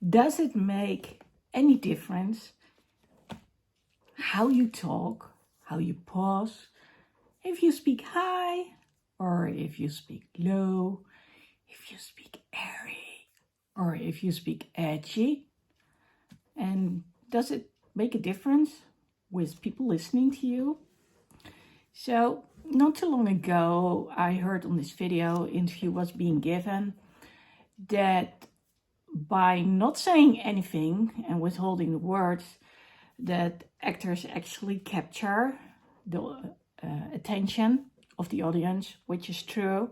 Does it make any difference how you talk, how you pause, if you speak high or if you speak low, if you speak airy or if you speak edgy? And does it make a difference with people listening to you? So not too long ago, I heard on this video interview was being given that by not saying anything and withholding the words, that actors actually capture the attention of the audience, which is true.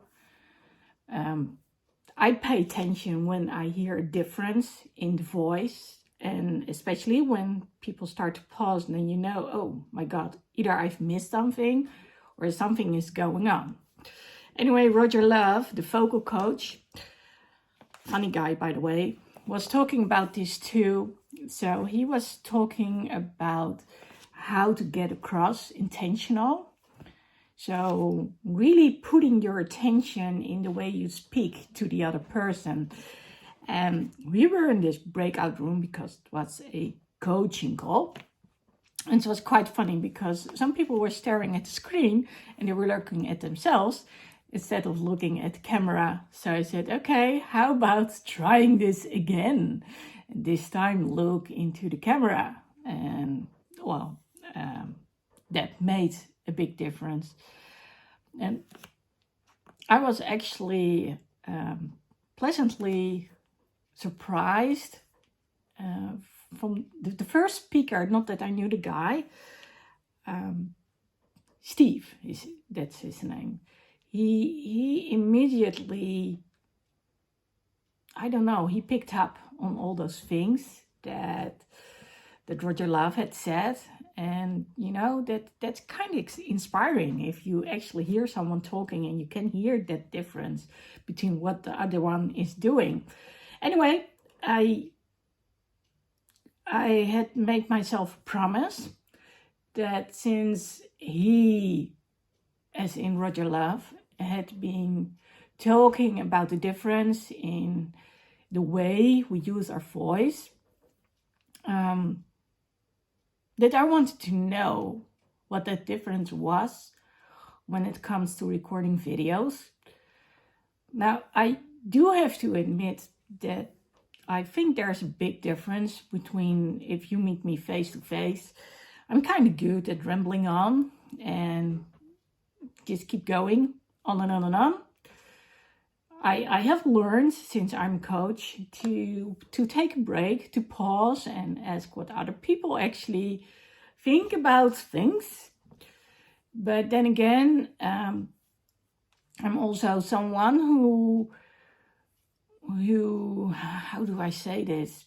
I pay attention when I hear a difference in the voice, and especially when people start to pause, and then you know, oh my God, either I've missed something or something is going on. Anyway, Roger Love, the vocal coach, funny guy by the way, was talking about this too. So he was talking about how to get across intentional. So really putting your attention in the way you speak to the other person. And we were in this breakout room because it was a coaching call. And it was quite funny because some people were staring at the screen and they were looking at themselves instead of looking at the camera. So I said, okay, how about trying this again? And this time look into the camera. And well, that made a big difference. And I was actually pleasantly surprised from the first speaker, not that I knew the guy, Steve, that's his name. He immediately, I don't know, he picked up on all those things that Roger Love had said. And you know, that's kind of inspiring if you actually hear someone talking and you can hear that difference between what the other one is doing. Anyway, I had made myself a promise that since he, as in Roger Love, had been talking about the difference in the way we use our voice, that I wanted to know what that difference was when it comes to recording videos. Now, I do have to admit that I think there's a big difference between if you meet me face to face. I'm kind of good at rambling on and just keep going on and on and on. I have learned since I'm coach to take a break, to pause and ask what other people actually think about things. But then again, I'm also someone who, how do I say this?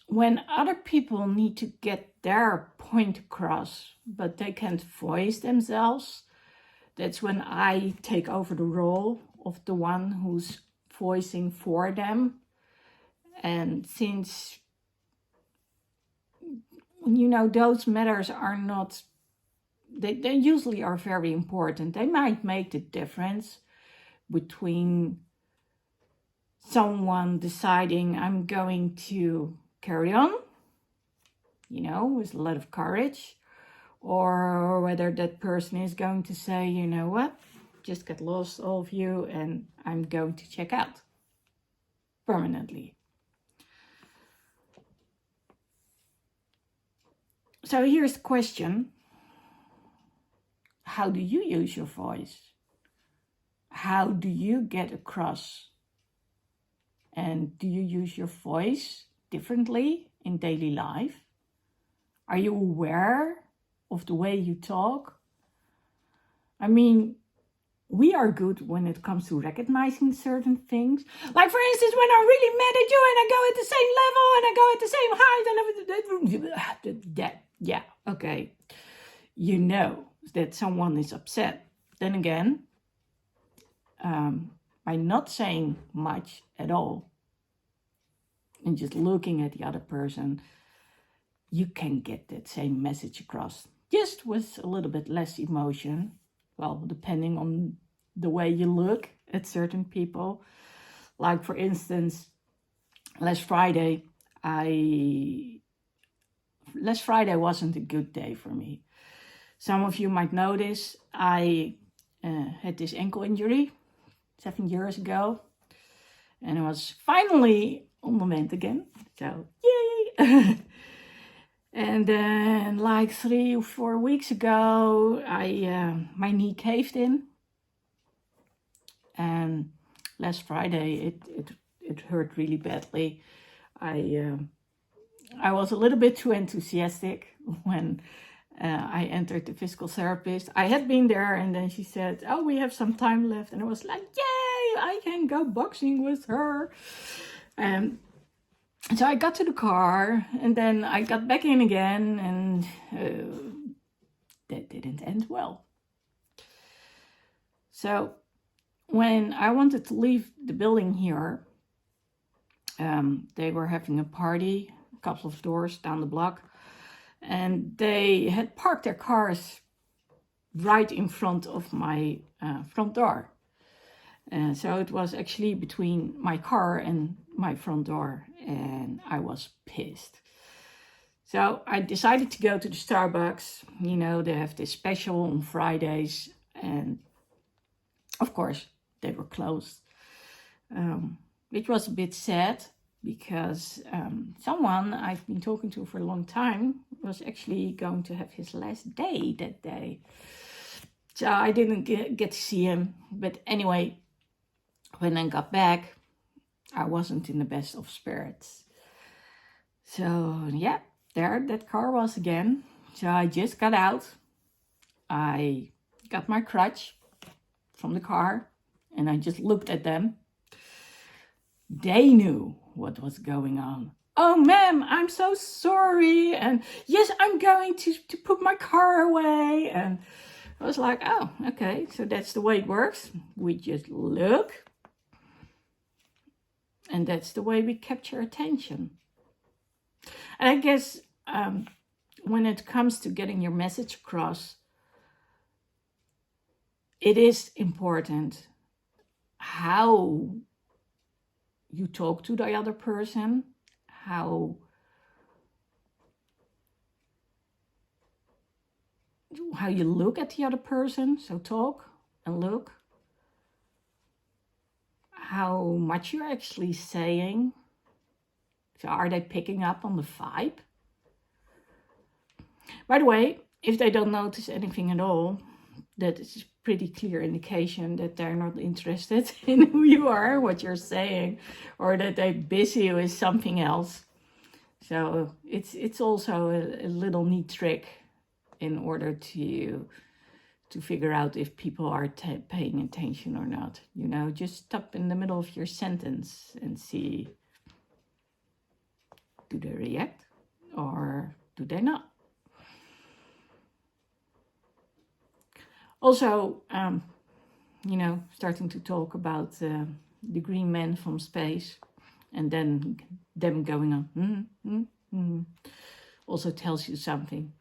When other people need to get their point across, but they can't voice themselves, that's when I take over the role of the one who's voicing for them. And since, you know, those matters are not, they usually are very important. They might make the difference between someone deciding I'm going to carry on, you know, with a lot of courage, or whether that person is going to say, you know what, just get lost, all of you, and I'm going to check out permanently. So here's the question. How do you use your voice? How do you get across? And do you use your voice differently in daily life? Are you aware of the way you talk? I mean, we are good when it comes to recognizing certain things. Like for instance, when I'm really mad at you and I go at the same level and I go at the same height and yeah, okay. You know that someone is upset. Then again, by not saying much at all and just looking at the other person, you can get that same message across, just with a little bit less emotion. Well, depending on the way you look at certain people. Like for instance, last Friday wasn't a good day for me. Some of you might notice I had this ankle injury 7 years ago, and I was finally on the mend again. So yay! And then like 3 or 4 weeks ago, my knee caved in, and last Friday it hurt really badly. I was a little bit too enthusiastic when I entered the physical therapist. I had been there, and then she said, "Oh, we have some time left," and I was like, "Yay! I can go boxing with her." So I got to the car, and then I got back in again, and that didn't end well. So when I wanted to leave the building here, they were having a party a couple of doors down the block, and they had parked their cars right in front of my front door. So it was actually between my car and my front door, and I was pissed. So I decided to go to the Starbucks. You know, they have this special on Fridays, and of course they were closed. Which was a bit sad, because someone I've been talking to for a long time was actually going to have his last day that day. So I didn't get to see him. But anyway, when I got back, I wasn't in the best of spirits. So yeah, there that car was again. So I just got out. I got my crutch from the car, and I just looked at them. They knew what was going on. "Oh, ma'am, I'm so sorry. And yes, I'm going to put my car away." And I was like, "Oh, okay, so that's the way it works. We just look. And that's the way we capture attention." And I guess when it comes to getting your message across, it is important how you talk to the other person, how you look at the other person. So talk and look. How much you're actually saying. So are they picking up on the vibe? By the way, if they don't notice anything at all, that is a pretty clear indication that they're not interested in who you are, what you're saying, or that they're busy with something else. So it's also a little neat trick in order to figure out if people are paying attention or not. You know, just stop in the middle of your sentence and see, do they react or do they not? Also, you know, starting to talk about the green man from space, and then them going on, also tells you something.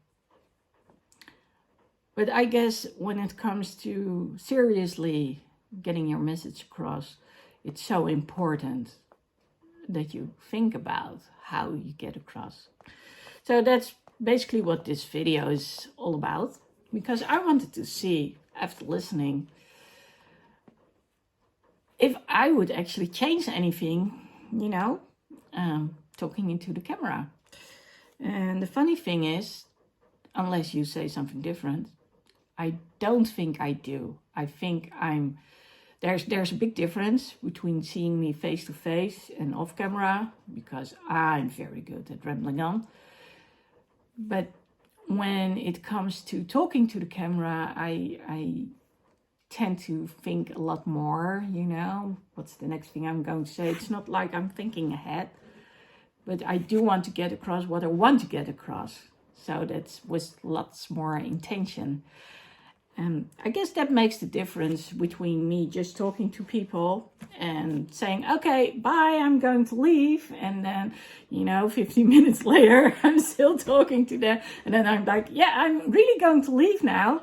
But I guess when it comes to seriously getting your message across, it's so important that you think about how you get across. So that's basically what this video is all about, because I wanted to see, after listening, if I would actually change anything, you know, talking into the camera. And the funny thing is, unless you say something different, I don't think I do. I think there's a big difference between seeing me face to face and off camera, because I'm very good at rambling on. But when it comes to talking to the camera, I tend to think a lot more, you know, what's the next thing I'm going to say? It's not like I'm thinking ahead, but I do want to get across what I want to get across. So that's with lots more intention. I guess that makes the difference between me just talking to people and saying, okay, bye, I'm going to leave. And then, you know, 15 minutes later, I'm still talking to them. And then I'm like, yeah, I'm really going to leave now.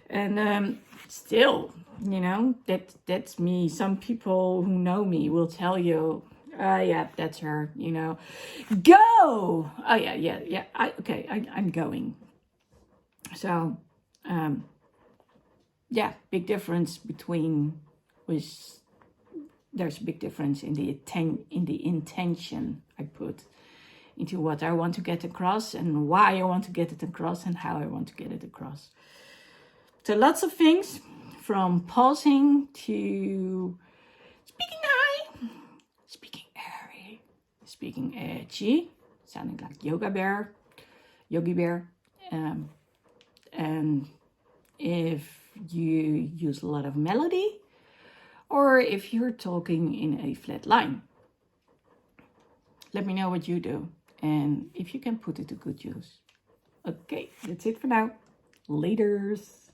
And still, you know, that's me. Some people who know me will tell you, yeah, that's her, you know. Go! Oh, yeah. I'm going. So, yeah, big difference between was there's a big difference in the intention I put into what I want to get across and why I want to get it across and how I want to get it across. So lots of things, from pausing to speaking high, speaking airy, speaking edgy, sounding like Yogi Bear. And if you use a lot of melody, or if you're talking in a flat line. Let me know what you do and if you can put it to good use. Okay, that's it for now. Laters.